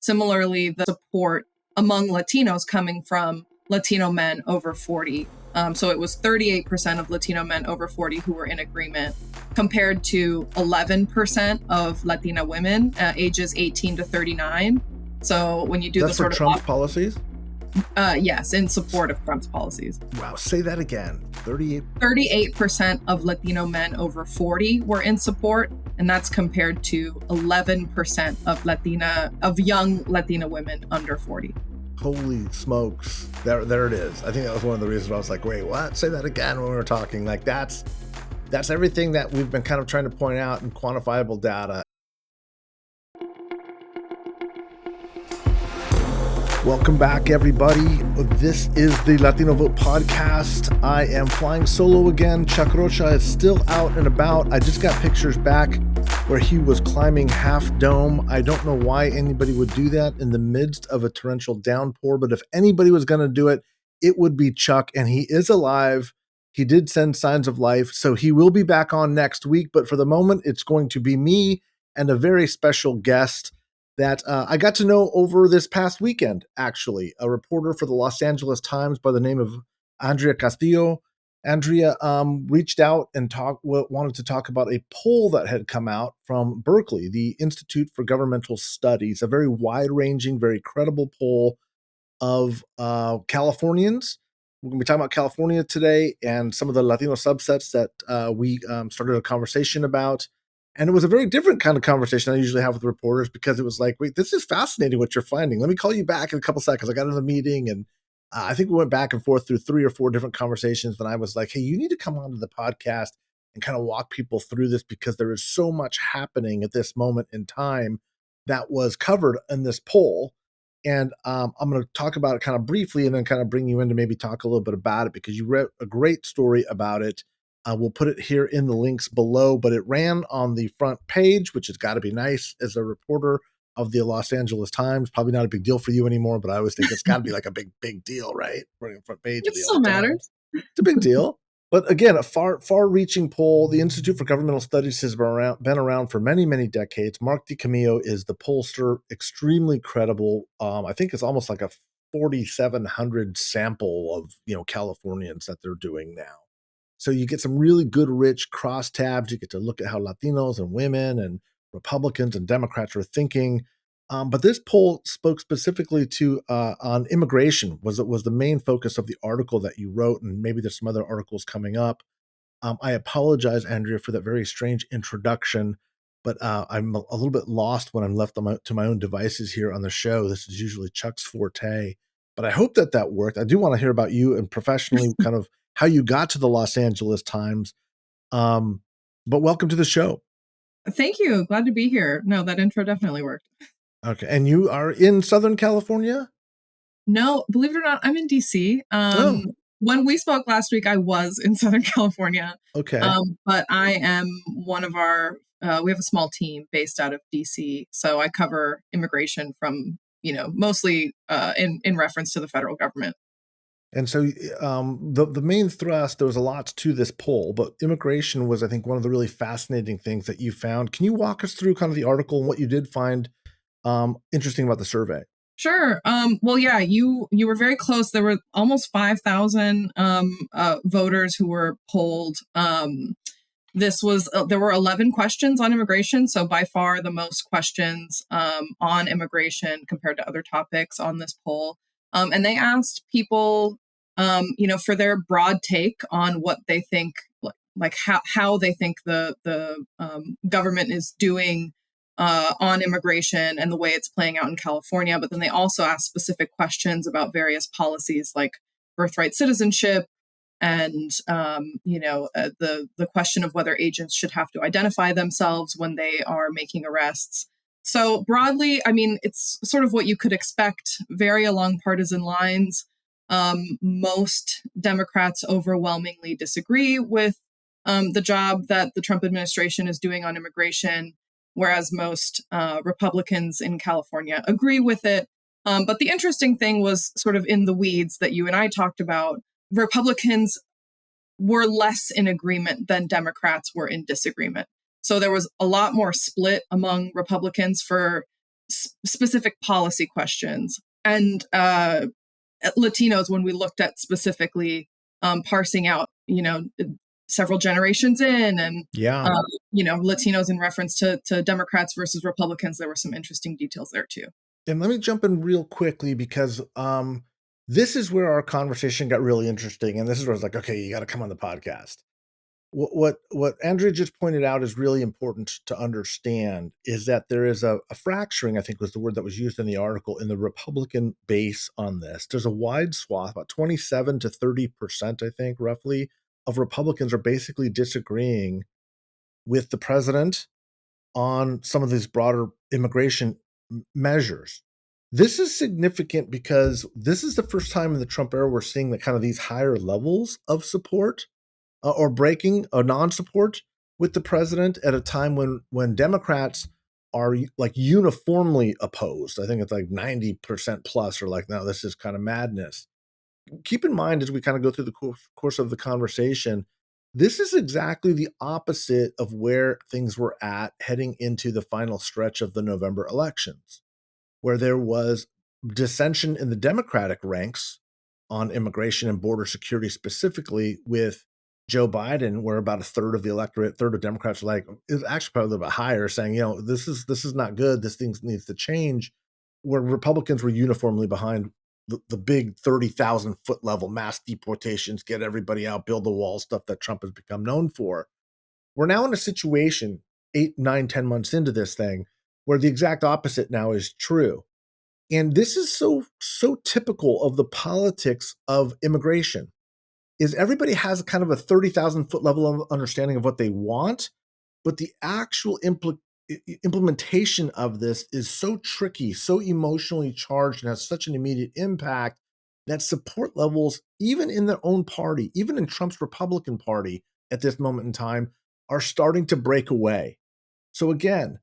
Similarly, the support among Latinos coming from Latino men over 40. So it was 38% of Latino men over 40 who were in agreement, compared to 11% of Latina women ages 18 to 39. So when you do That's the sort for Trump's policies? Yes, in support of Trump's policies. Wow, say that again. 38% of Latino men over 40 were in support, and that's compared to 11% of young Latina women under 40. Holy smokes. There it is. I think that was one of the reasons why I was like, wait, what? Say that again when we were talking. Like that's everything that we've been kind of trying to point out in quantifiable data. Welcome back, everybody. This is the Latino Vote podcast. I am flying solo again. Chuck Rocha is still out and about. I just got pictures back where he was climbing Half Dome. I don't know why anybody would do that in the midst of a torrential downpour, but if anybody was going to do it, it would be Chuck, and he is alive. He did send signs of life, so he will be back on next week, but for the moment, it's going to be me and a very special guest that I got to know over this past weekend, actually, a reporter for the Los Angeles Times by the name of Andrea Castillo. Andrea reached out and wanted to talk about a poll that had come out from Berkeley, the Institute for Governmental Studies, a very wide-ranging, very credible poll of Californians. We're going to be talking about California today and some of the Latino subsets that we started a conversation about. And it was a very different kind of conversation I usually have with reporters, because it was like, wait, this is fascinating what you're finding. Let me call you back in a couple seconds. I got in a meeting, and I think we went back and forth through 3 or 4 different conversations. Then I was like, hey, you need to come onto the podcast and kind of walk people through this, because there is so much happening at this moment in time that was covered in this poll. And I'm going to talk about it kind of briefly and then kind of bring you in to maybe talk a little bit about it, because you wrote a great story about it. We'll put it here in the links below, but it ran on the front page, which has got to be nice as a reporter of the Los Angeles Times. Probably not a big deal for you anymore, but I always think it's got to be like a big deal, right? Running on the front page It of the still LA matters. Times. It's a big deal. But again, a far-reaching poll. The Institute for Governmental Studies has been around for many, many decades. Mark DiCamillo is the pollster, extremely credible. I think it's almost like a 4,700 sample of Californians that they're doing now. So you get some really good, rich crosstabs. You get to look at how Latinos and women and Republicans and Democrats are thinking. But this poll spoke specifically to on immigration was the main focus of the article that you wrote, and maybe there's some other articles coming up. I apologize, Andrea, for that very strange introduction, but I'm a little bit lost when I'm left to my own devices here on the show. This is usually Chuck's forte, but I hope that worked. I do want to hear about you and professionally kind of how you got to the Los Angeles Times. But welcome to the show. Thank you. Glad to be here. No, that intro definitely worked. Okay. And you are in Southern California? No, believe it or not, I'm in DC. When we spoke last week, I was in Southern California. Okay. But I am one of we have a small team based out of DC. So I cover immigration from, mostly in reference to the federal government. And so the main thrust, there was a lot to this poll, but immigration was, I think, one of the really fascinating things that you found. Can you walk us through kind of the article and what you did find interesting about the survey? Sure. Well, yeah, you were very close. There were almost 5,000 voters who were polled. There were 11 questions on immigration, so by far the most questions on immigration compared to other topics on this poll. And they asked people, for their broad take on what they think, like how they think the government is doing on immigration and the way it's playing out in California. But then they also asked specific questions about various policies like birthright citizenship and, the question of whether agents should have to identify themselves when they are making arrests. So broadly, I mean, it's sort of what you could expect, very along partisan lines. Most Democrats overwhelmingly disagree with the job that the Trump administration is doing on immigration, whereas most Republicans in California agree with it. But the interesting thing was sort of in the weeds that you and I talked about. Republicans were less in agreement than Democrats were in disagreement. So there was a lot more split among Republicans for specific policy questions. And Latinos, when we looked at specifically parsing out, several generations in, and Latinos in reference to Democrats versus Republicans, there were some interesting details there too. And let me jump in real quickly because this is where our conversation got really interesting, and this is where I was like, okay, you got to come on the podcast. What Andrea just pointed out is really important to understand is that there is a fracturing, I think was the word that was used in the article, in the Republican base on this. There's a wide swath, about 27 to 30%, I think, roughly, of Republicans are basically disagreeing with the president on some of these broader immigration measures. This is significant because this is the first time in the Trump era we're seeing that kind of these higher levels of support or breaking or non-support with the president at a time when Democrats are like uniformly opposed. I think it's like 90% plus, or like, no, this is kind of madness. Keep in mind as we kind of go through the course of the conversation, this is exactly the opposite of where things were at heading into the final stretch of the November elections, where there was dissension in the Democratic ranks on immigration and border security specifically, with Joe Biden, where about a third of the electorate, third of Democrats, are like, is actually probably a little bit higher, saying, this is not good. This thing needs to change. Where Republicans were uniformly behind the big 30,000 foot level mass deportations, get everybody out, build the wall stuff that Trump has become known for. We're now in a situation 8, 9, 10 months into this thing where the exact opposite now is true. And this is so typical of the politics of immigration, is everybody has kind of a 30,000 foot level of understanding of what they want, but the actual implementation of this is so tricky, so emotionally charged, and has such an immediate impact that support levels, even in their own party, even in Trump's Republican Party at this moment in time, are starting to break away. So again,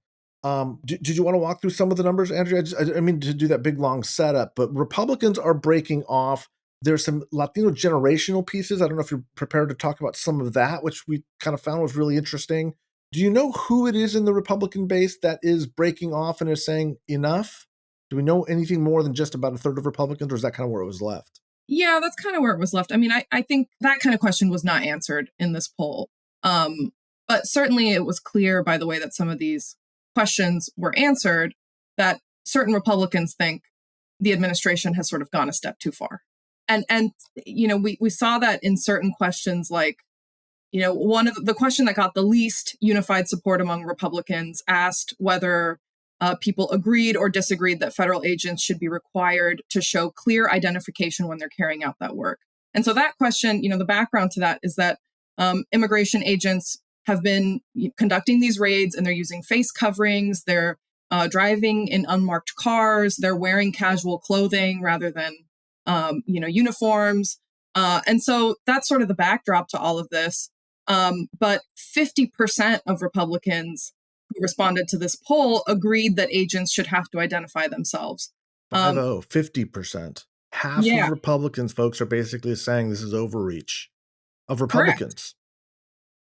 did you want to walk through some of the numbers, Andrea? I mean to do that big, long setup, but Republicans are breaking off. There's some Latino generational pieces. I don't know if you're prepared to talk about some of that, which we kind of found was really interesting. Do you know who it is in the Republican base that is breaking off and is saying enough? Do we know anything more than just about a third of Republicans, or is that kind of where it was left? Yeah, that's kind of where it was left. I mean, I think that kind of question was not answered in this poll. But certainly it was clear by the way that some of these questions were answered that certain Republicans think the administration has sort of gone a step too far. And we saw that in certain questions, like, one of the question that got the least unified support among Republicans asked whether people agreed or disagreed that federal agents should be required to show clear identification when they're carrying out that work. And so that question, the background to that is that immigration agents have been conducting these raids, and they're using face coverings. They're driving in unmarked cars. They're wearing casual clothing rather than, uniforms. And so that's sort of the backdrop to all of this. But 50% of Republicans who responded to this poll agreed that agents should have to identify themselves. 50%. Half of Republicans, folks, are basically saying this is overreach of Republicans.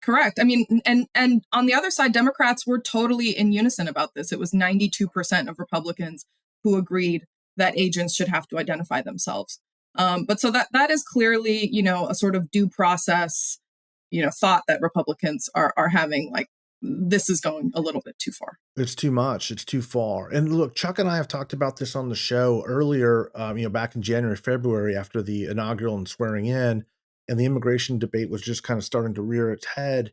Correct. I mean, and on the other side, Democrats were totally in unison about this. It was 92% of Republicans who agreed that agents should have to identify themselves. But so that is clearly, a sort of due process, thought that Republicans are having, like, this is going a little bit too far. It's too much. It's too far. And look, Chuck and I have talked about this on the show earlier, back in January, February, after the inaugural and swearing in, and the immigration debate was just kind of starting to rear its head.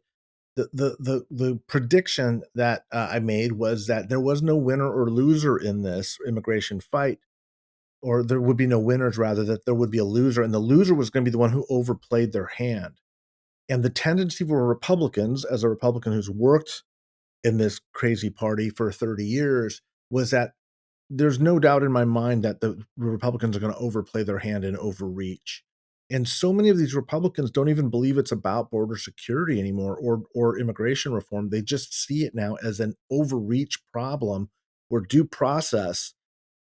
The prediction that I made was that there was no winner or loser in this immigration fight, or there would be no winners, rather, that there would be a loser, and the loser was going to be the one who overplayed their hand. And the tendency for Republicans, as a Republican who's worked in this crazy party for 30 years, was that there's no doubt in my mind that the Republicans are going to overplay their hand and overreach. And so many of these Republicans don't even believe it's about border security anymore or immigration reform. They just see it now as an overreach problem where due process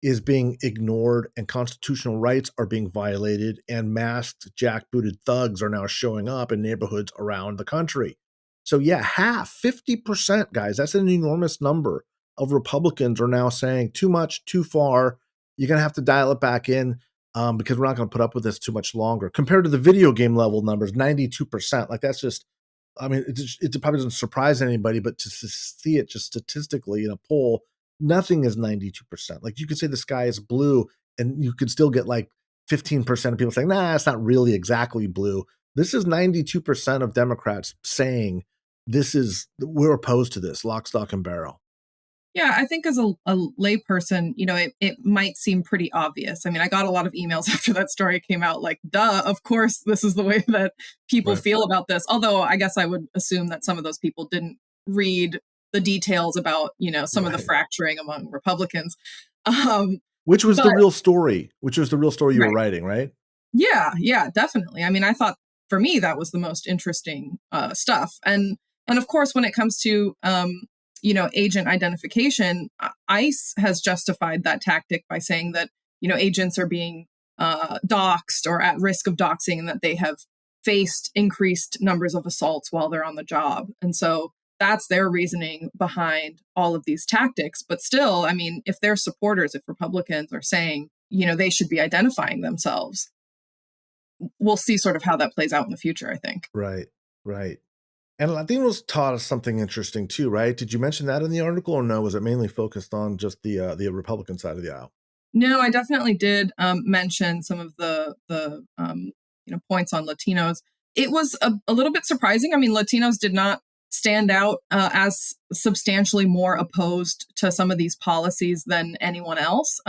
is being ignored and constitutional rights are being violated, and masked, jackbooted thugs are now showing up in neighborhoods around the country. So yeah, 50%, guys, that's an enormous number of Republicans are now saying too much, too far. You're going to have to dial it back in because we're not going to put up with this too much longer. Compared to the video game level numbers, 92%. Like that's just, I mean, it probably doesn't surprise anybody, but to see it just statistically in a poll, nothing is 92%. Like you could say the sky is blue and you could still get like 15% of people saying, nah, it's not really exactly blue. This is 92% of Democrats saying we're opposed to this, lock, stock, and barrel. Yeah, I think as a layperson, it might seem pretty obvious. I mean, I got a lot of emails after that story came out, like, duh, of course, this is the way that people feel about this. Although I guess I would assume that some of those people didn't read the details about, some of the fracturing among Republicans. Which was the real story, you were writing, right? Yeah, definitely. I mean, I thought for me, that was the most interesting stuff. And of course, when it comes to, agent identification, ICE has justified that tactic by saying that, agents are being doxxed or at risk of doxing and that they have faced increased numbers of assaults while they're on the job. And so that's their reasoning behind all of these tactics. But still, I mean, if their supporters, if Republicans are saying, they should be identifying themselves, we'll see sort of how that plays out in the future, I think. Right. And Latinos taught us something interesting too, right? Did you mention that in the article or no? Was it mainly focused on just the Republican side of the aisle? No, I definitely did mention some of the points on Latinos. It was a little bit surprising. I mean, Latinos did not stand out as substantially more opposed to some of these policies than anyone else.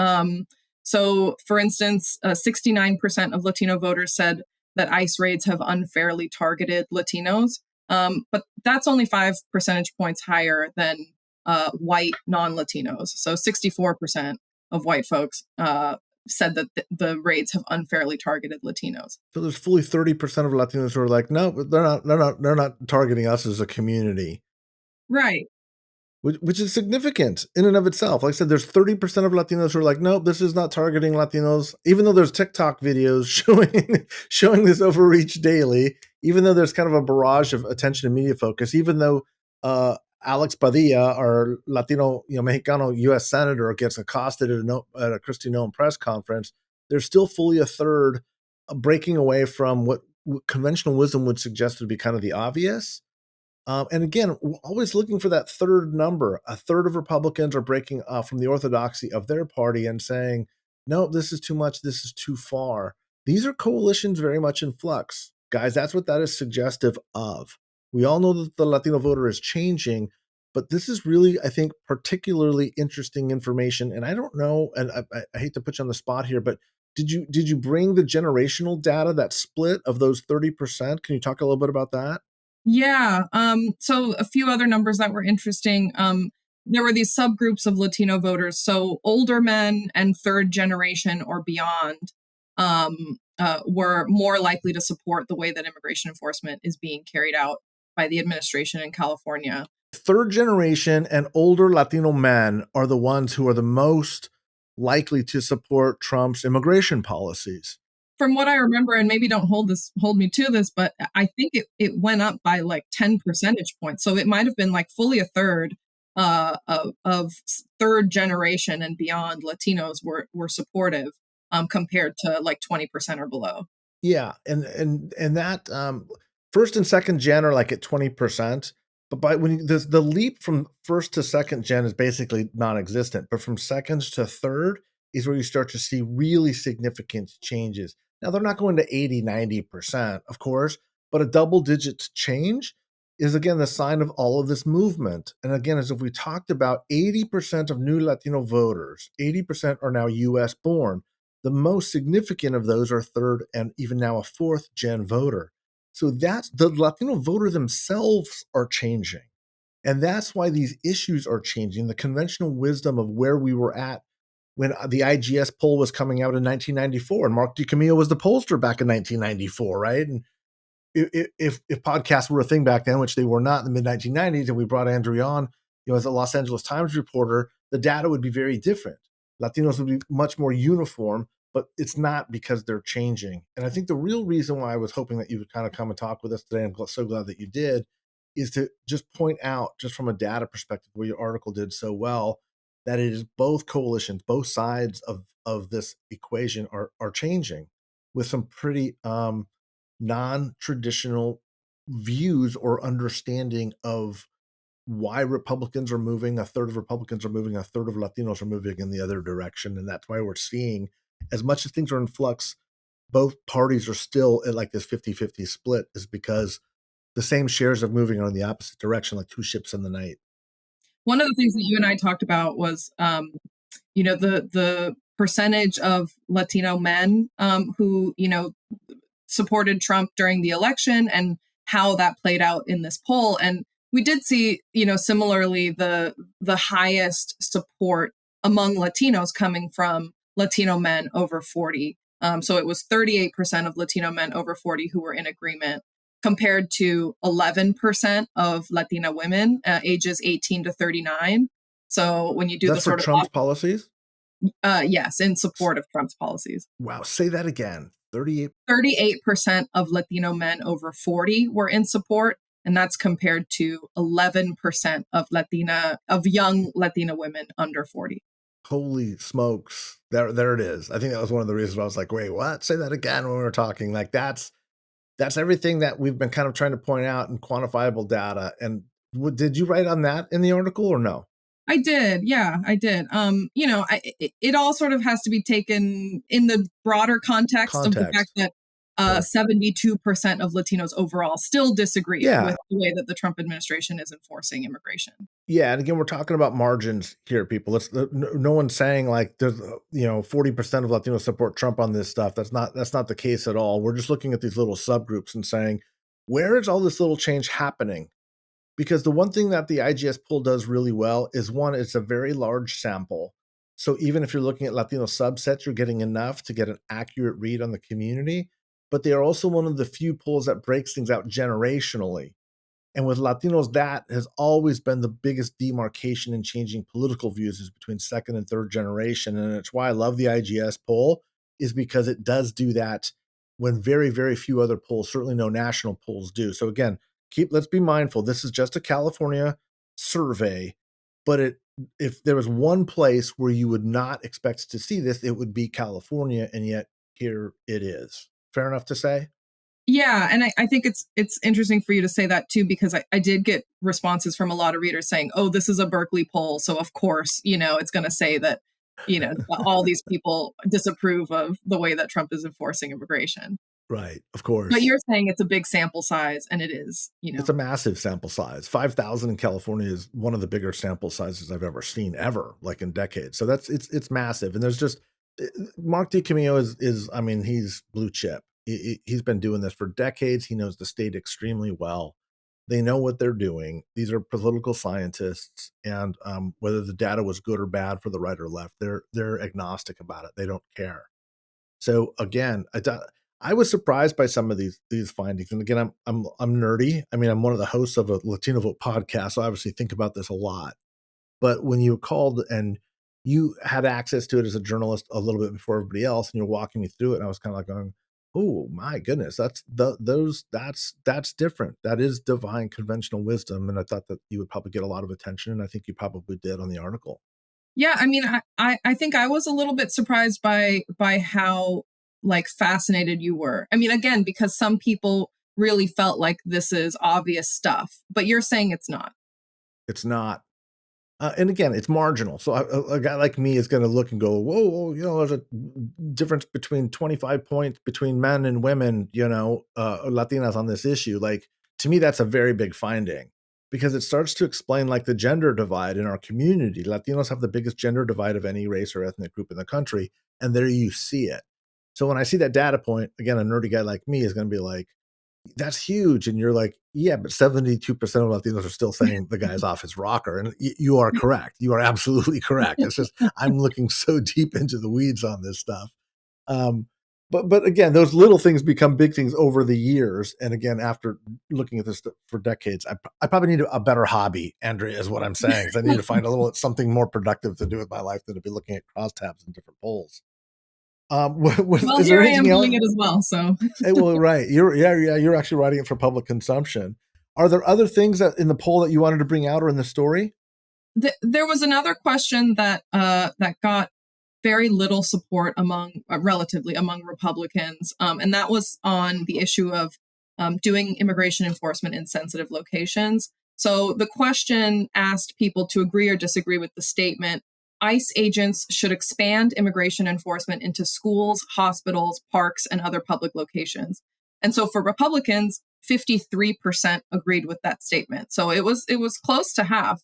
So, for instance, 69% of Latino voters said that ICE raids have unfairly targeted Latinos. But that's only 5 percentage points higher than white non-Latinos. So 64% of white folks said that the raids have unfairly targeted Latinos. So there's fully 30% of Latinos who are like, no, they're not targeting us as a community. Right. Which is significant in and of itself. Like I said, there's 30% of Latinos who are like, nope, this is not targeting Latinos, even though there's TikTok videos showing this overreach daily, even though there's kind of a barrage of attention and media focus, even though Alex Padilla, our Latino, Mexicano U.S. Senator, gets accosted at a Kristi Noem press conference, there's still fully a third breaking away from what conventional wisdom would suggest would be kind of the obvious. And again, we're always looking for that third number. A third of Republicans are breaking from the orthodoxy of their party and saying, no, this is too much. This is too far. These are coalitions very much in flux. Guys, that's what that is suggestive of. We all know that the Latino voter is changing, but this is really, I think, particularly interesting information. And I don't know, and I hate to put you on the spot here, but did you bring the generational data, that split of those 30%? Can you talk a little bit about that? Yeah. So a few other numbers that were interesting. There were these subgroups of Latino voters. So older men and third generation or beyond were more likely to support the way that immigration enforcement is being carried out by the administration in California. Third generation and older Latino men are the ones who are the most likely to support Trump's immigration policies. From what I remember, and maybe don't hold me to this, but I think it went up by like 10 percentage points. So it might have been like fully a third of third generation and beyond Latinos were supportive compared to like 20% or below. Yeah, and that first and second gen are like at 20%, but the leap from first to second gen is basically non-existent. But from seconds to third is where you start to see really significant changes. Now, they're not going to 80, 90%, of course, but a double-digit change is, again, the sign of all of this movement. And again, as if we talked about, 80% of new Latino voters, 80% are now U.S. born. The most significant of those are third and even now a fourth-gen voter. So that's the Latino voter themselves are changing. And that's why these issues are changing. The conventional wisdom of where we were at when the IGS poll was coming out in 1994, and Mark DiCamillo was the pollster back in 1994, right? And if podcasts were a thing back then, which they were not in the mid-1990s, and we brought Andrea on, as a Los Angeles Times reporter, the data would be very different. Latinos would be much more uniform, but it's not because they're changing. And I think the real reason why I was hoping that you would kind of come and talk with us today, I'm so glad that you did, is to just point out, just from a data perspective, where your article did so well, that it is both coalitions, both sides of this equation are changing with some pretty non-traditional views or understanding of why Republicans are moving. A third of Republicans are moving, a third of Latinos are moving in the other direction. And that's why we're seeing, as much as things are in flux, both parties are still at like this 50-50 split, is because the same shares of moving are in the opposite direction, like two ships in the night. One of the things that you and I talked about was, the percentage of Latino men who, supported Trump during the election and how that played out in this poll. And we did see, similarly, the highest support among Latinos coming from Latino men over 40. So it was 38% of Latino men over 40 who were in agreement, compared to 11% of Latina women ages 18 to 39. So when you do That's the for sort of Trump's policies? yes, in support of Trump's policies. Wow, say that again. 38% of Latino men over 40 were in support, and that's compared to 11% of young Latina women under 40. Holy smokes. There it is. I think that was one of the reasons I was like, wait, what? Say that again when we were talking. Like that's everything that we've been kind of trying to point out in quantifiable data. And did you write on that in the article or no? I did. Yeah, I did. It all sort of has to be taken in the broader context of the fact that 72% of Latinos overall still disagree with the way that the Trump administration is enforcing immigration. Yeah, and again, we're talking about margins here, people. No one's saying like there's 40% of Latinos support Trump on this stuff. That's not the case at all. We're just looking at these little subgroups and saying, where is all this little change happening? Because the one thing that the IGS poll does really well is, one, it's a very large sample. So even if you're looking at Latino subsets, you're getting enough to get an accurate read on the community. But they are also one of the few polls that breaks things out generationally. And with Latinos, that has always been the biggest demarcation in changing political views, is between second and third generation. And it's why I love the IGS poll, is because it does do that when very, very few other polls, certainly no national polls, do. So again, let's be mindful. This is just a California survey, but if there was one place where you would not expect to see this, it would be California, and yet here it is. Fair enough to say? Yeah, and I think it's interesting for you to say that too, because I did get responses from a lot of readers saying, "Oh, this is a Berkeley poll, so of course, it's going to say that, all these people disapprove of the way that Trump is enforcing immigration." Right, of course. But you're saying it's a big sample size, and it is, It's a massive sample size. 5,000 in California is one of the bigger sample sizes I've ever seen, like in decades. So it's massive. And there's just Mark DiCamillo is I mean, he's blue chip. He's been doing this for decades. He knows the state extremely well. They know what they're doing. These are political scientists, and whether the data was good or bad for the right or left, they're agnostic about it. They don't care. So again, I was surprised by some of these findings. And again, I'm nerdy. I mean, I'm one of the hosts of a Latino Vote podcast, so I obviously think about this a lot. But when you called and you had access to it as a journalist a little bit before everybody else, and you're walking me through it, and I was kind of like going, "Oh my goodness, that's different. That is divine conventional wisdom." And I thought that you would probably get a lot of attention, and I think you probably did on the article. Yeah, I mean, I think I was a little bit surprised by how fascinated you were. I mean, again, because some people really felt like this is obvious stuff, but you're saying it's not. It's not. And again, it's marginal. So a guy like me is going to look and go, whoa, there's a difference between 25 points between men and women, Latinas on this issue. Like, to me, that's a very big finding, because it starts to explain like the gender divide in our community. Latinos have the biggest gender divide of any race or ethnic group in the country. And there you see it. So when I see that data point, again, a nerdy guy like me is going to be like, that's huge. And you're like, yeah, but 72% of Latinos are still saying the guy's off his rocker. And you are correct. You are absolutely correct. It's just, I'm looking so deep into the weeds on this stuff. But again, those little things become big things over the years. And again, after looking at this for decades, I probably need a better hobby, Andrea, is what I'm saying. Because I need to find something more productive to do with my life than to be looking at crosstabs in different polls. Well, here I am doing it as well. So, well, right, you're actually writing it for public consumption. Are there other things that in the poll that you wanted to bring out or in the story? There was another question that got very little support among relatively among Republicans, and that was on the issue of doing immigration enforcement in sensitive locations. So the question asked people to agree or disagree with the statement: ICE agents should expand immigration enforcement into schools, hospitals, parks, and other public locations. And so for Republicans, 53% agreed with that statement. So it was close to half.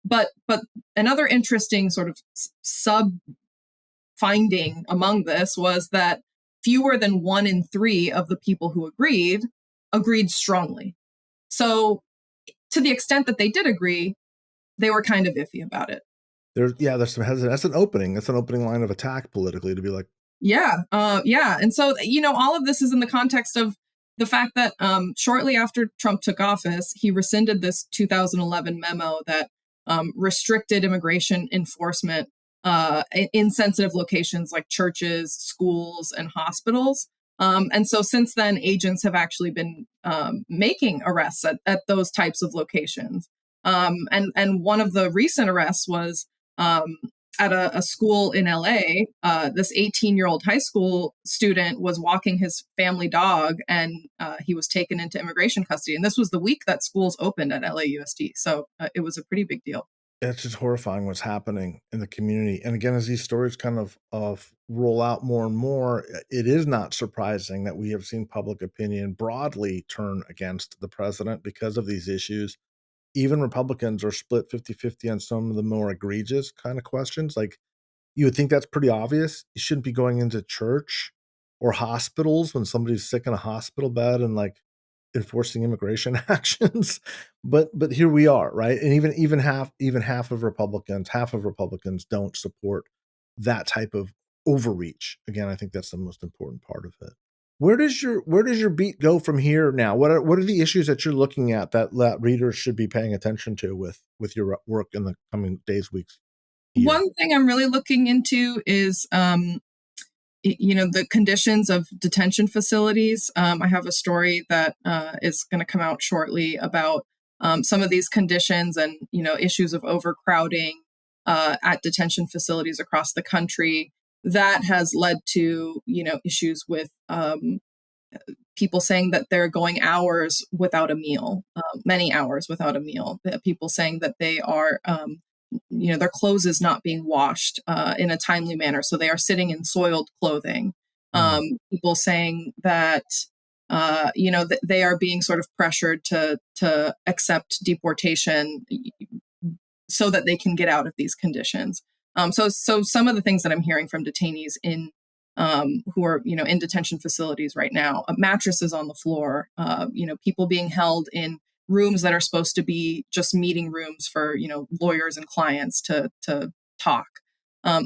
But another interesting sort of sub finding among this was that fewer than 1 in 3 of the people who agreed strongly. So to the extent that they did agree, they were kind of iffy about it. There's some hesitation. That's an opening. That's an opening line of attack politically to be like, Yeah. And so, all of this is in the context of the fact that shortly after Trump took office, he rescinded this 2011 memo that restricted immigration enforcement in sensitive locations like churches, schools, and hospitals. And so since then, agents have actually been making arrests at those types of locations. And one of the recent arrests was at a school in LA. This 18-year-old high school student was walking his family dog, and he was taken into immigration custody. And this was the week that schools opened at LAUSD. So it was a pretty big deal. it's just horrifying what's happening in the community. And again, as these stories kind of roll out more and more, it is not surprising that we have seen public opinion broadly turn against the president because of these issues. Even Republicans are split 50-50 on some of the more egregious kind of questions. Like, you would think that's pretty obvious. You shouldn't be going into church or hospitals when somebody's sick in a hospital bed and like enforcing immigration actions. But here we are, right? And even half of Republicans don't support that type of overreach. Again, I think that's the most important part of it. Where does your beat go from here now? What are the issues that you're looking at that readers should be paying attention to with your work in the coming days, weeks, year? One thing I'm really looking into is the conditions of detention facilities. I have a story that is going to come out shortly about some of these conditions and issues of overcrowding at detention facilities across the country. That has led to issues with people saying that they're going hours without a meal, many hours without a meal. People saying that they are their clothes is not being washed in a timely manner, so they are sitting in soiled clothing. People saying that they are being sort of pressured to accept deportation so that they can get out of these conditions. So some of the things that I'm hearing from detainees in who are in detention facilities right now, mattresses on the floor, people being held in rooms that are supposed to be just meeting rooms for lawyers and clients to talk,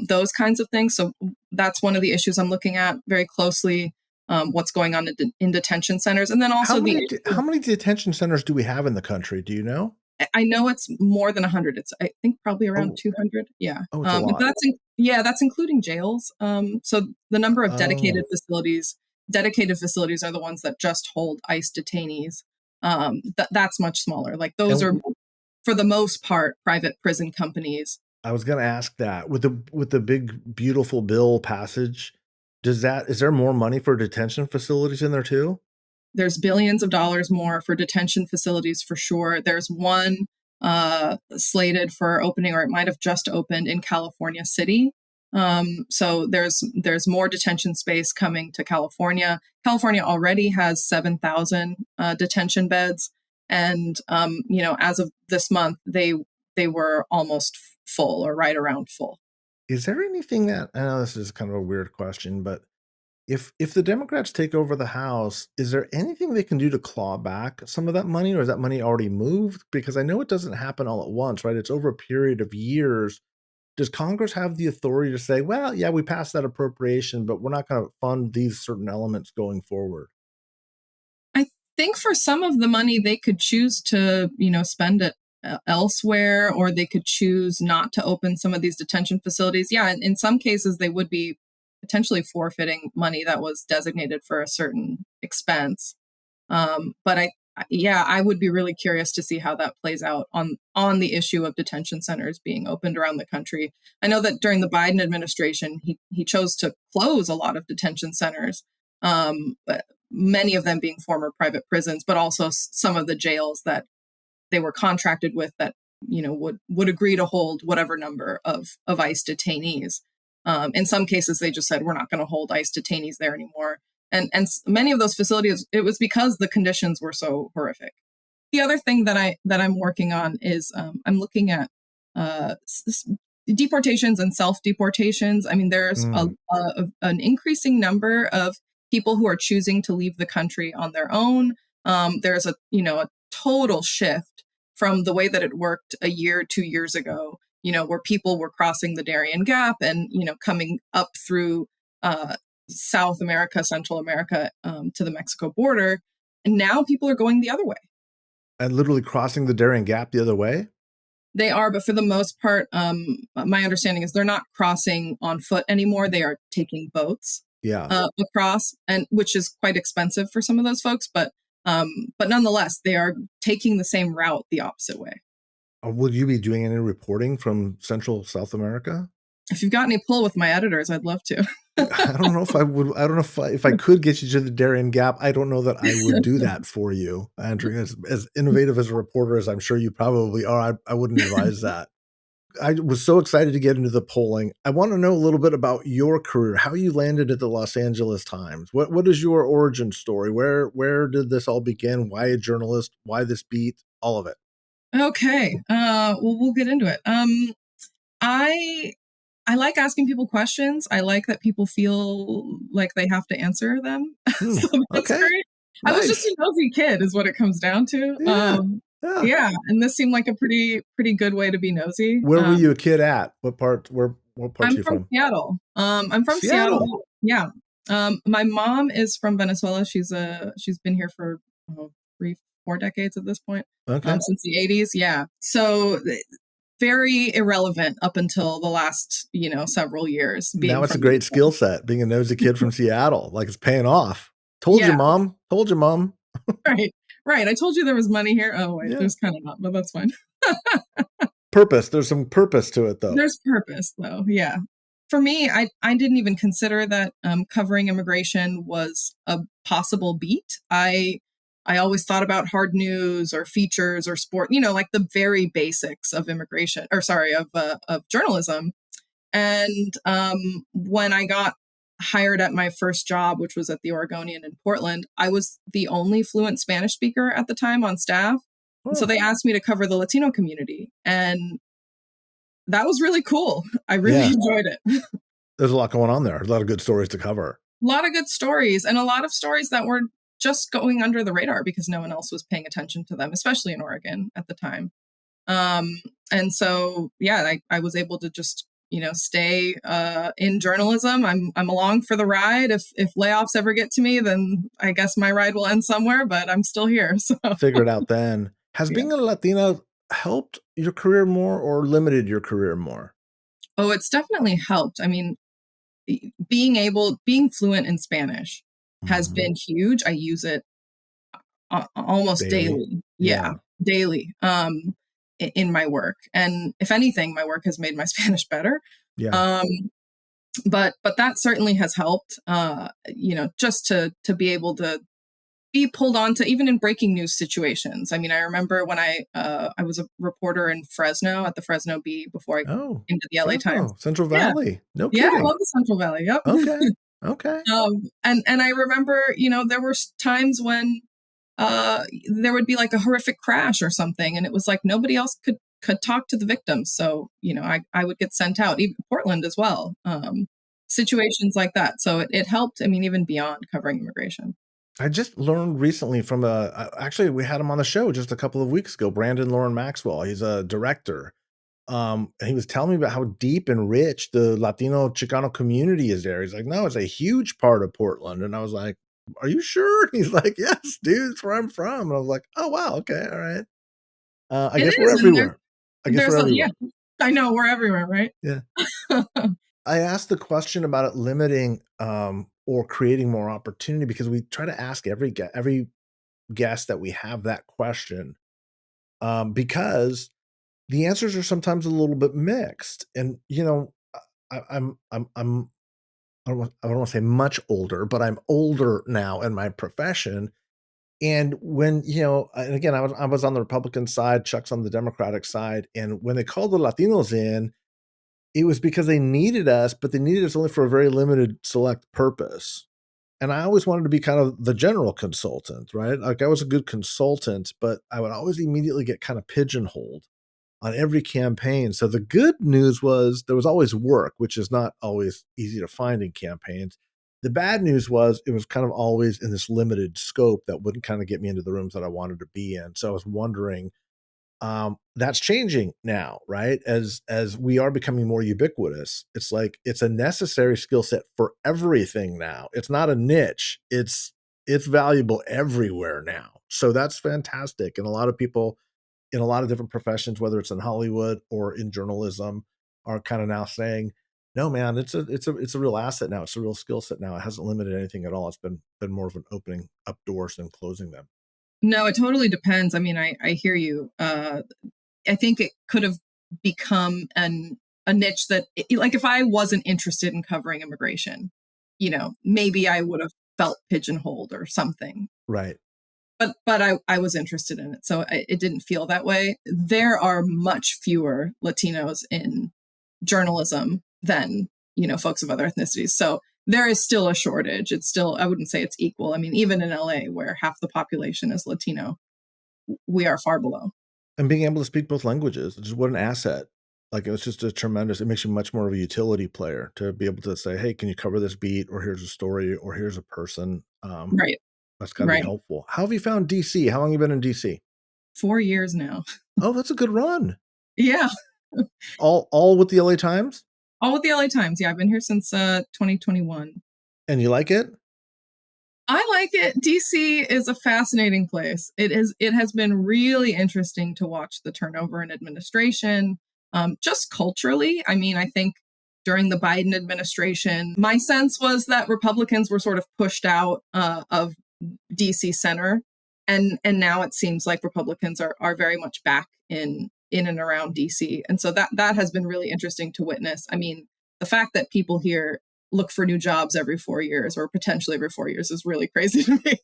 those kinds of things. So that's one of the issues I'm looking at very closely. What's going on in detention centers, and then also how many detention centers do we have in the country? Do you know? I know it's more than 100. It's I think probably around 200. Yeah. Oh, it's a lot. That's including jails. So the number of dedicated facilities are the ones that just hold ICE detainees. That's much smaller. Like those are, for the most part, private prison companies. I was going to ask that with the big beautiful bill passage. Is there more money for detention facilities in there too? There's billions of dollars more for detention facilities for sure. There's one slated for opening, or it might have just opened in California City. So there's more detention space coming to California. California already has 7,000 detention beds, and as of this month, they were almost full or right around full. Is there anything that, I know this is kind of a weird question, but if the Democrats take over the House, is there anything they can do to claw back some of that money, or is that money already moved? Because I know it doesn't happen all at once, right? It's over a period of years. Does Congress have the authority to say, well, yeah, we passed that appropriation, but we're not going to fund these certain elements going forward? I think for some of the money, they could choose to, spend it elsewhere, or they could choose not to open some of these detention facilities. Yeah, in some cases, they would be potentially forfeiting money that was designated for a certain expense. But yeah, I would be really curious to see how that plays out on the issue of detention centers being opened around the country. I know that during the Biden administration, he chose to close a lot of detention centers, but many of them being former private prisons, but also some of the jails that they were contracted with that would agree to hold whatever number of ICE detainees. In some cases, they just said we're not going to hold ICE detainees there anymore. And many of those facilities, it was because the conditions were so horrific. The other thing that I'm working on is I'm looking at uh, deportations and self deportations. I mean, there's an increasing number of people who are choosing to leave the country on their own. There's a total shift from the way that it worked a year, 2 years ago. Where people were crossing the Darien Gap and coming up through South America, Central America, to the Mexico border. And now people are going the other way. And literally crossing the Darien Gap the other way? They are, but for the most part, my understanding is they're not crossing on foot anymore. They are taking boats across, and which is quite expensive for some of those folks. But nonetheless, they are taking the same route the opposite way. Will you be doing any reporting from Central South America? If you've got any pull with my editors, I'd love to. I don't know if I would. I don't know if I could get you to the Darien Gap. I don't know that I would do that for you, Andrea. As innovative as a reporter as I'm sure you probably are, I wouldn't advise that. I was so excited to get into the polling. I want to know a little bit about your career, how you landed at the Los Angeles Times. What is your origin story? Where did this all begin? Why a journalist? Why this beat? All of it. Okay. Well, we'll get into it. I like asking people questions. I like that people feel like they have to answer them. So that's okay. great. Nice. I was just a nosy kid is what it comes down to. Yeah. And this seemed like a pretty good way to be nosy. Where were you a kid at? What part are you from? Seattle. I'm from Seattle. Yeah. My mom is from Venezuela. She's been here for 3-4 decades at this point. Okay. Since the 80s. Yeah. So very irrelevant up until the last, several years. Now it's a great skill set, being a nosy kid from Seattle. Like it's paying off. Told you, Mom. Right. I told you there was money here. Oh, wait, there's kind of not, but that's fine. Purpose. There's some purpose to it, though. There's purpose, though. Yeah. For me, I didn't even consider that covering immigration was a possible beat. I always thought about hard news or features or sport, like the very basics of immigration, or sorry, of journalism. And when I got hired at my first job, which was at the Oregonian in Portland, I was the only fluent Spanish speaker at the time on staff. And so they asked me to cover the Latino community. And that was really cool. I really enjoyed it. There's a lot going on there. A lot of good stories to cover. A lot of good stories, and a lot of stories that were just going under the radar because no one else was paying attention to them, especially in Oregon at the time. And so, I was able to just, stay in journalism. I'm along for the ride. If layoffs ever get to me, then I guess my ride will end somewhere, but I'm still here. So figure it out then. Has being a Latina helped your career more or limited your career more? Oh, it's definitely helped. I mean, being fluent in Spanish has been huge. I use it almost daily. Yeah, daily in my work. And if anything, my work has made my Spanish better. Yeah. But that certainly has helped, just to be able to be pulled on to even in breaking news situations. I mean, I remember when I was a reporter in Fresno at the Fresno Bee before I came to the LA Times. Central Valley. No kidding. Yeah, I love the Central Valley. Yep. Okay. And I remember, there were times when there would be like a horrific crash or something, and it was like nobody else could talk to the victims. So, I would get sent out, even Portland as well. Situations like that. So it helped. I mean, even beyond covering immigration. I just learned recently from actually we had him on the show just a couple of weeks ago, Brandon Lauren Maxwell. He's a director. And he was telling me about how deep and rich the Latino Chicano community is there. He's like, no, it's a huge part of Portland. And I was like, are you sure? He's like, yes, dude, it's where I'm from. And I was like, oh, wow. Okay. All right. I guess we're everywhere. Yeah, I know we're everywhere, right? Yeah. I asked the question about it limiting or creating more opportunity because we try to ask every guest that we have that question, because the answers are sometimes a little bit mixed. And I'm I don't want to say much older, but I'm older now in my profession. And when, and again, I was on the Republican side, Chuck's on the Democratic side, and when they called the Latinos in, it was because they needed us, but they needed us only for a very limited select purpose. And I always wanted to be kind of the general consultant, right? Like I was a good consultant, but I would always immediately get kind of pigeonholed on every campaign. So the good news was there was always work, which is not always easy to find in campaigns. The bad news was it was kind of always in this limited scope that wouldn't kind of get me into the rooms that I wanted to be in. So I was wondering, that's changing now, right? As we are becoming more ubiquitous, it's like it's a necessary skill set for everything now. It's not a niche. It's valuable everywhere now. So that's fantastic. And a lot of people in a lot of different professions, whether it's in Hollywood or in journalism, are kind of now saying, "No, man, it's a real asset now. It's a real skill set now. It hasn't limited anything at all. It's been more of an opening up doors than closing them." No, it totally depends. I mean, I hear you. I think it could have become a niche that, like, if I wasn't interested in covering immigration, maybe I would have felt pigeonholed or something. Right. But I was interested in it, so it didn't feel that way. There are much fewer Latinos in journalism than folks of other ethnicities. So there is still a shortage. It's still, I wouldn't say it's equal. I mean, even in LA, where half the population is Latino, we are far below. And being able to speak both languages, just what an asset. Like, it was just it makes you much more of a utility player to be able to say, "Hey, can you cover this beat?" Or, "Here's a story," or, "Here's a person." Right. That's gotta be Right. helpful. How have you found DC? How long have you been in DC? 4 years now. Oh, that's a good run. Yeah. All with the LA Times? All with the LA Times. Yeah, I've been here since 2021. And you like it? I like it. DC is a fascinating place. It has been really interesting to watch the turnover in administration, just culturally. I mean, I think during the Biden administration, my sense was that Republicans were sort of pushed out of DC center, and now it seems like Republicans are very much back in and around DC, and so that has been really interesting to witness. I mean, the fact that people here look for new jobs every 4 years or potentially every 4 years is really crazy to me.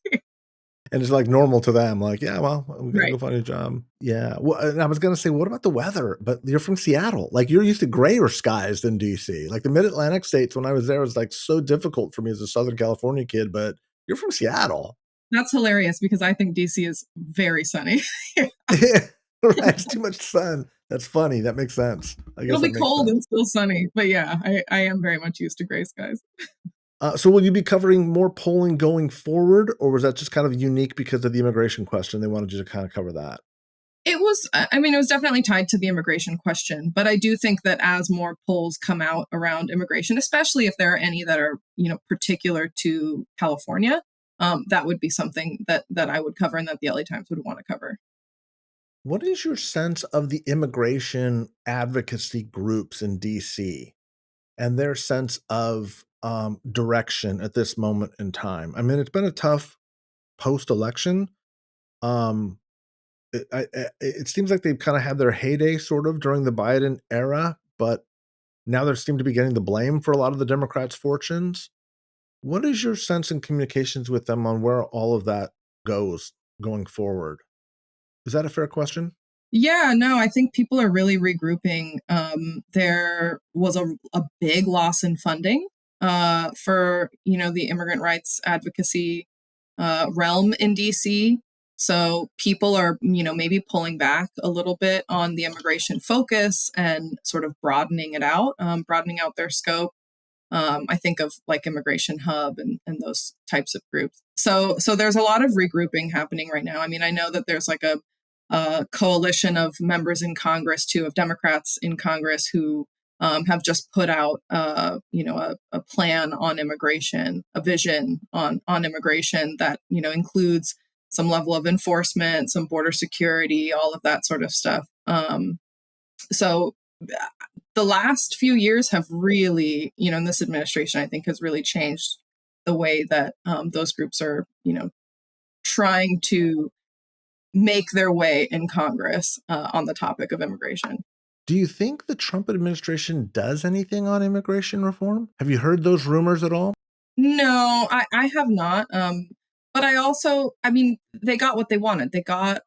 And it's, like, normal to them, like, "Yeah, well, we gotta Right. go find a job." Yeah, well, and I was gonna say, what about the weather? But you're from Seattle, like, you're used to grayer skies than DC. Like, the Mid-Atlantic states, when I was there, was, like, so difficult for me as a Southern California kid, but you're from Seattle. That's hilarious because I think DC is very sunny. Right, it's too much sun. That's funny, that makes sense. I It'll guess be that makes cold sense. and still sunny, but yeah, I am very much used to gray skies. So will you be covering more polling going forward, or was that just kind of unique because of the immigration question? They wanted you to kind of cover that. I mean, it was definitely tied to the immigration question, but I do think that as more polls come out around immigration, especially if there are any that are, particular to California, that would be something that I would cover and that the LA Times would want to cover. What is your sense of the immigration advocacy groups in DC and their sense of direction at this moment in time? I mean, it's been a tough post-election. Um, it seems like they've kind of had their heyday sort of during the Biden era, but now they seem to be getting the blame for a lot of the Democrats' fortunes. What is your sense in communications with them on where all of that goes going forward? Is that a fair question? Yeah, no, I think people are really regrouping. There was a big loss in funding for the immigrant rights advocacy realm in DC. So people are maybe pulling back a little bit on the immigration focus and sort of broadening out their scope. I think of like Immigration Hub and those types of groups. So there's a lot of regrouping happening right now. I mean, I know that there's like a coalition of members in Congress too, of Democrats in Congress who have just put out a plan on immigration, a vision on immigration that includes some level of enforcement, some border security, all of that sort of stuff. So the last few years have really, in this administration, I think has really changed the way that those groups are, trying to make their way in Congress on the topic of immigration. Do you think the Trump administration does anything on immigration reform? Have you heard those rumors at all? No, I have not. But I mean, they got what they wanted. They got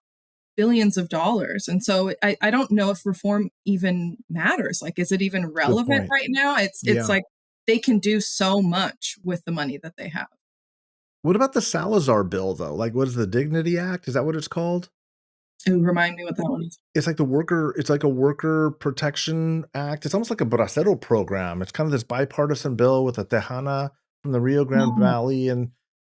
billions of dollars. And so I don't know if reform even matters. Like, is it even Good relevant point. right now? It's Yeah. like they can do so much with the money that they have. What about the Salazar bill, though? Like, what is the Dignity Act? Is that what it's called? And remind me what that one is. It's like a worker protection act. It's almost like a bracero program. It's kind of this bipartisan bill with a Tejana from the Rio Grande Oh, Valley and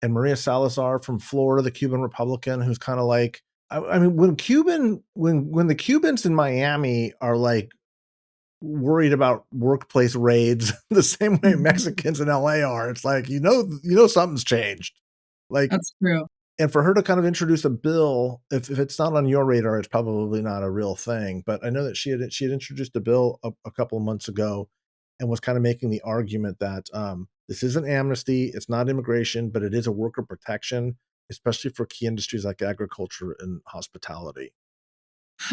Maria Salazar from Florida, the Cuban Republican, who's kind of like I mean, when the Cubans in Miami are like worried about workplace raids the same way mhm. Mexicans in LA are, it's like, you know something's changed. Like, That's true. and for her to kind of introduce a bill, if it's not on your radar, it's probably not a real thing. But I know that she had introduced a bill a couple of months ago, and was kind of making the argument that this isn't amnesty, it's not immigration, but it is a worker protection, especially for key industries like agriculture and hospitality.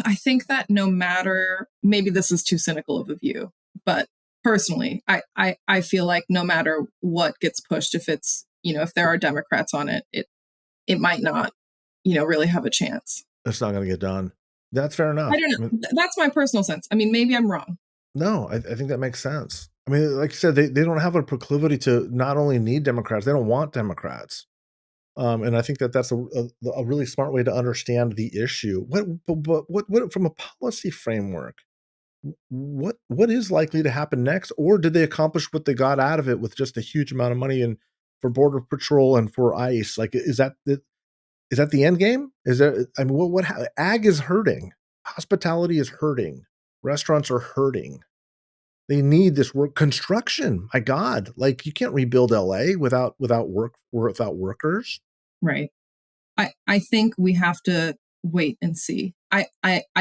I think that no matter, maybe this is too cynical of a view, but personally, I feel like no matter what gets pushed, if it's, if there are Democrats on it, it might not, really have a chance. It's not going to get done. That's fair I enough. don't know. I mean, That's my personal sense. I mean, maybe I'm wrong. no, I think that makes sense. I mean, like you said, they don't have a proclivity to not only need Democrats, they don't want Democrats. And I think that that's a really smart way to understand the issue. What from a policy framework, what is likely to happen next, or did they accomplish what they got out of it with just a huge amount of money and for border patrol and for ICE? Like, is that the end game? Is there? I mean, ag is hurting, hospitality is hurting, restaurants are hurting. They need this work. Construction. My God, like you can't rebuild LA without workers. Right. I think we have to wait and see. I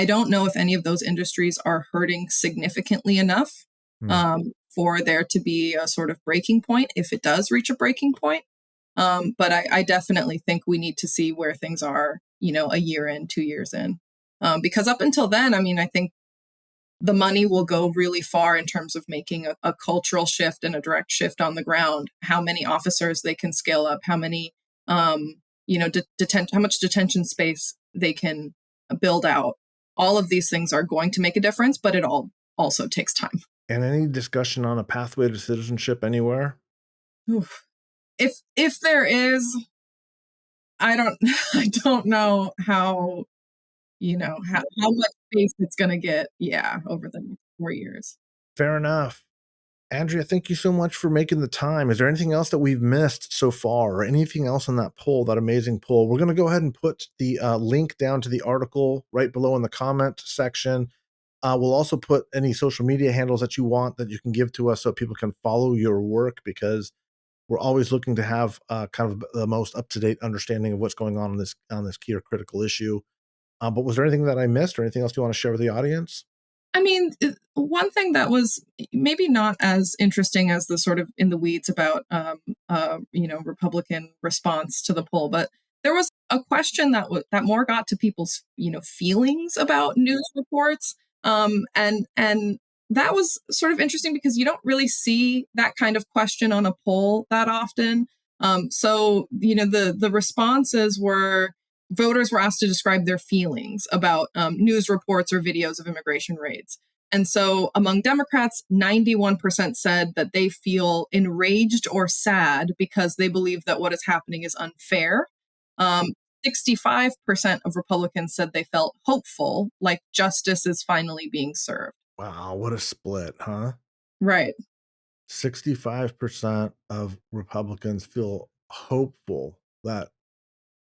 don't know if any of those industries are hurting significantly enough Hmm. for there to be a sort of breaking point, if it does reach a breaking point. But I definitely think we need to see where things are, a year in, 2 years in. Because up until then, I mean, I think the money will go really far in terms of making a cultural shift and a direct shift on the ground. How many officers they can scale up, how many, how much detention space they can build out. All of these things are going to make a difference, but it all also takes time. And any discussion on a pathway to citizenship anywhere? Oof. If there is, I don't I don't know how much space it's going to get. Yeah, over the next 4 years. Fair enough. Andrea, thank you so much for making the time. Is there anything else that we've missed so far, or anything else on that poll, that amazing poll? We're going to go ahead and put the link down to the article right below in the comment section. We'll also put any social media handles that you want that you can give to us so people can follow your work, because we're always looking to have kind of the most up to date understanding of what's going on this key or critical issue. But was there anything that I missed, or anything else you want to share with the audience? I mean, one thing that was maybe not as interesting as the sort of in the weeds about, Republican response to the poll, but there was a question that more got to people's, feelings about news reports, and that was sort of interesting because you don't really see that kind of question on a poll that often. So the responses were voters were asked to describe their feelings about news reports or videos of immigration raids. And so among Democrats, 91% said that they feel enraged or sad because they believe that what is happening is unfair. Um, 65% of Republicans said they felt hopeful, like justice is finally being served. Wow, what a split, huh? Right. 65% of Republicans feel hopeful that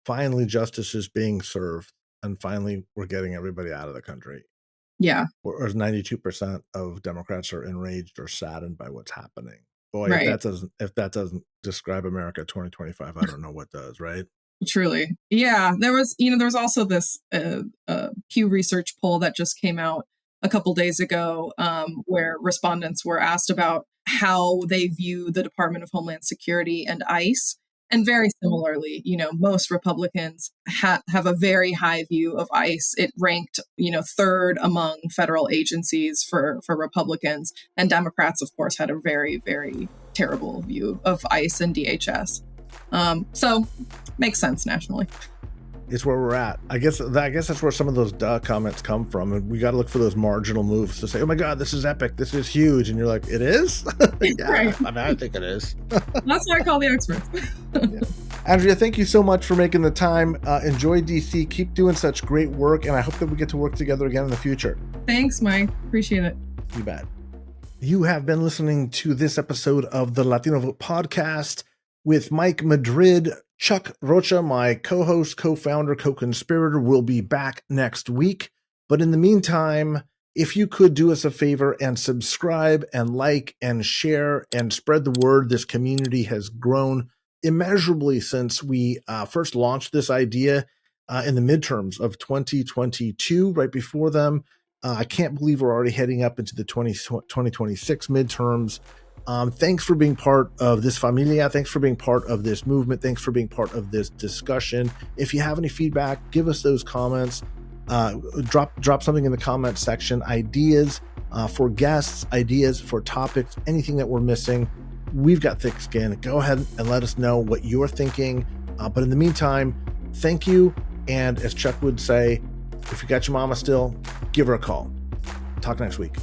finally justice is being served and finally we're getting everybody out of the country. Yeah. Whereas 92% of Democrats are enraged or saddened by what's happening. Boy, Right. if that doesn't describe America 2025, I don't know what does, right? Truly. Yeah. There was also this Pew Research poll that just came out a couple days ago, where respondents were asked about how they view the Department of Homeland Security and ICE. And very similarly, most Republicans have a very high view of ICE. It ranked, third among federal agencies for Republicans. And Democrats, of course, had a very, very terrible view of ICE and DHS. So makes sense nationally. It's where we're at. I guess that's where some of those duh comments come from. And we got to look for those marginal moves to say, oh my God, this is epic. This is huge. And you're like, it is? Yeah, right. I think it is. That's why I call the experts. Yeah. Andrea, thank you so much for making the time. Enjoy DC. Keep doing such great work. And I hope that we get to work together again in the future. Thanks, Mike. Appreciate it. You bet. You have been listening to this episode of the Latino Vote podcast with Mike Madrid. Chuck Rocha, my co-host, co-founder, co-conspirator, will be back next week. But in the meantime, if you could do us a favor and subscribe and like and share and spread the word, this community has grown immeasurably since we first launched this idea in the midterms of 2022, right before them. I can't believe we're already heading up into the 2026 midterms. Thanks for being part of this familia. Thanks for being part of this movement. Thanks for being part of this discussion. If you have any feedback, give us those comments. Drop something in the comment section. Ideas for guests, ideas for topics, anything that we're missing. We've got thick skin. Go ahead and let us know what you're thinking. But in the meantime, thank you. And as Chuck would say, if you got your mama still, give her a call. Talk next week.